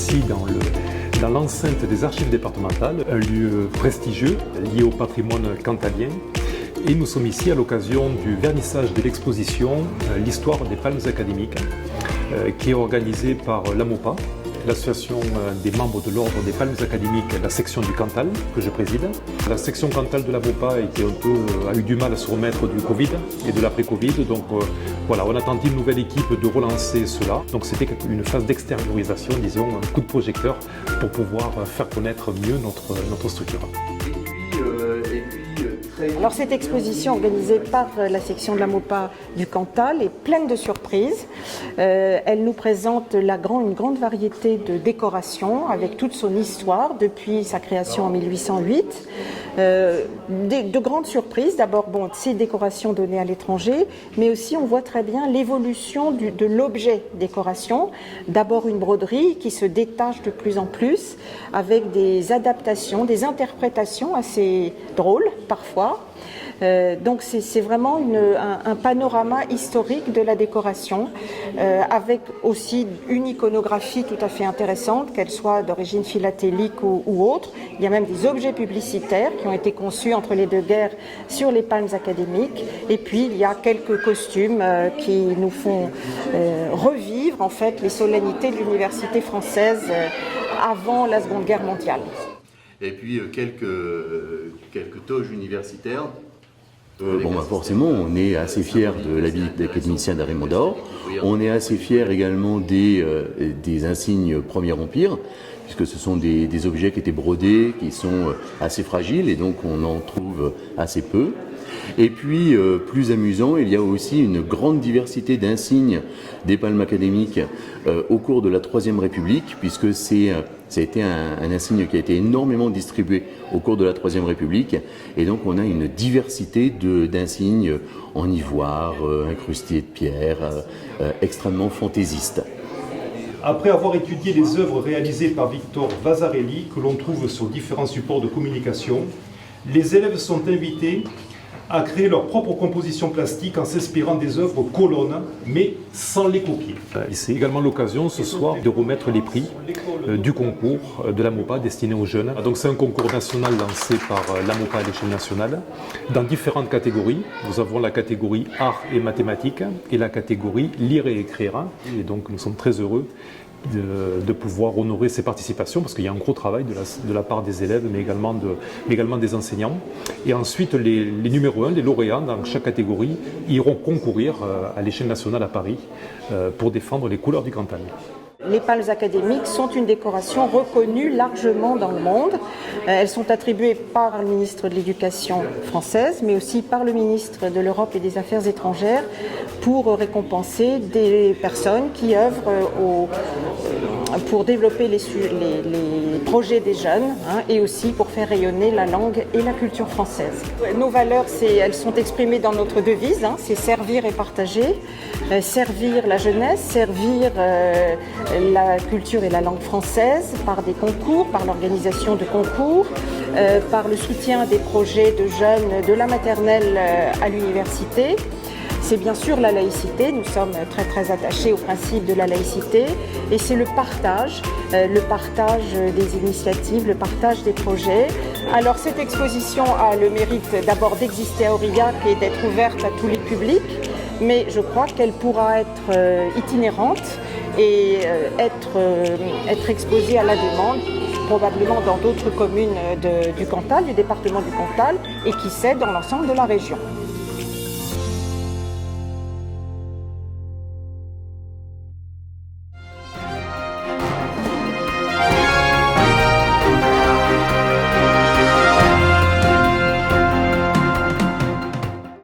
ici dans l'enceinte des archives départementales, un lieu prestigieux lié au patrimoine cantalien. Et nous sommes ici à l'occasion du vernissage de l'exposition L'histoire des palmes académiques, qui est organisée par l'AMOPA, l'association des membres de l'ordre des palmes académiques, la section du Cantal, que je préside. La section Cantal de l'AMOPA a eu du mal à se remettre du Covid et de l'après-Covid. Donc voilà, on a tenté une nouvelle équipe de relancer cela. Donc c'était une phase d'extériorisation, disons, un coup de projecteur pour pouvoir faire connaître mieux notre structure. Alors cette exposition organisée par la section de l'AMOPA du Cantal est pleine de surprises. Elle nous présente une grande variété de décorations avec toute son histoire depuis sa création en 1808. De grandes surprises, d'abord ces décorations données à l'étranger, mais aussi on voit très bien l'évolution de l'objet décoration. D'abord une broderie qui se détache de plus en plus avec des adaptations, des interprétations assez drôles parfois. Donc c'est vraiment un panorama historique de la décoration avec aussi une iconographie tout à fait intéressante, qu'elle soit d'origine philatélique ou autre. Il y a même des objets publicitaires qui ont été conçus entre les deux guerres sur les palmes académiques. Et puis il y a quelques costumes qui nous font revivre en fait les solennités de l'université française avant la Seconde Guerre mondiale. Et puis quelques toges universitaires. Forcément, on est assez fiers de l'habit d'académicien d'Araymond d'Or. On est assez fiers également des insignes Premier Empire, puisque ce sont des objets qui étaient brodés, qui sont assez fragiles, et donc on en trouve assez peu. Et puis, plus amusant, il y a aussi une grande diversité d'insignes des palmes académiques au cours de la Troisième République, puisque ça a été un insigne qui a été énormément distribué au cours de la Troisième République. Et donc, on a une diversité d'insignes en ivoire, incrustés de pierre, extrêmement fantaisistes. Après avoir étudié les œuvres réalisées par Victor Vasarely, que l'on trouve sur différents supports de communication, les élèves sont invités à créer leur propre composition plastique en s'inspirant des œuvres colonnes, mais sans les copier. C'est également l'occasion ce soir de remettre les prix du concours de l'AMOPA destiné aux jeunes. Donc c'est un concours national lancé par l'AMOPA à l'échelle nationale dans différentes catégories. Nous avons la catégorie art et mathématiques et la catégorie lire et écrire. Et donc nous sommes très heureux de pouvoir honorer ces participations parce qu'il y a un gros travail de la part des élèves mais également des enseignants. Et ensuite les numéros 1, les lauréats dans chaque catégorie iront concourir à l'échelle nationale à Paris pour défendre les couleurs du Cantal. Les palmes académiques sont une décoration reconnue largement dans le monde. Elles sont attribuées par le ministre de l'Éducation française, mais aussi par le ministre de l'Europe et des Affaires étrangères pour récompenser des personnes qui œuvrent pour développer les projets des jeunes et aussi pour faire rayonner la langue et la culture française. Nos valeurs, elles sont exprimées dans notre devise, c'est servir et partager, servir la jeunesse, servir la culture et la langue française par des concours, par l'organisation de concours, par le soutien des projets de jeunes de la maternelle à l'université. C'est bien sûr la laïcité, nous sommes très très attachés au principe de la laïcité et c'est le partage des initiatives, le partage des projets. Alors cette exposition a le mérite d'abord d'exister à Aurillac et d'être ouverte à tous les publics, mais je crois qu'elle pourra être itinérante et être exposée à la demande, probablement dans d'autres communes du Cantal, du département du Cantal et qui sait dans l'ensemble de la région.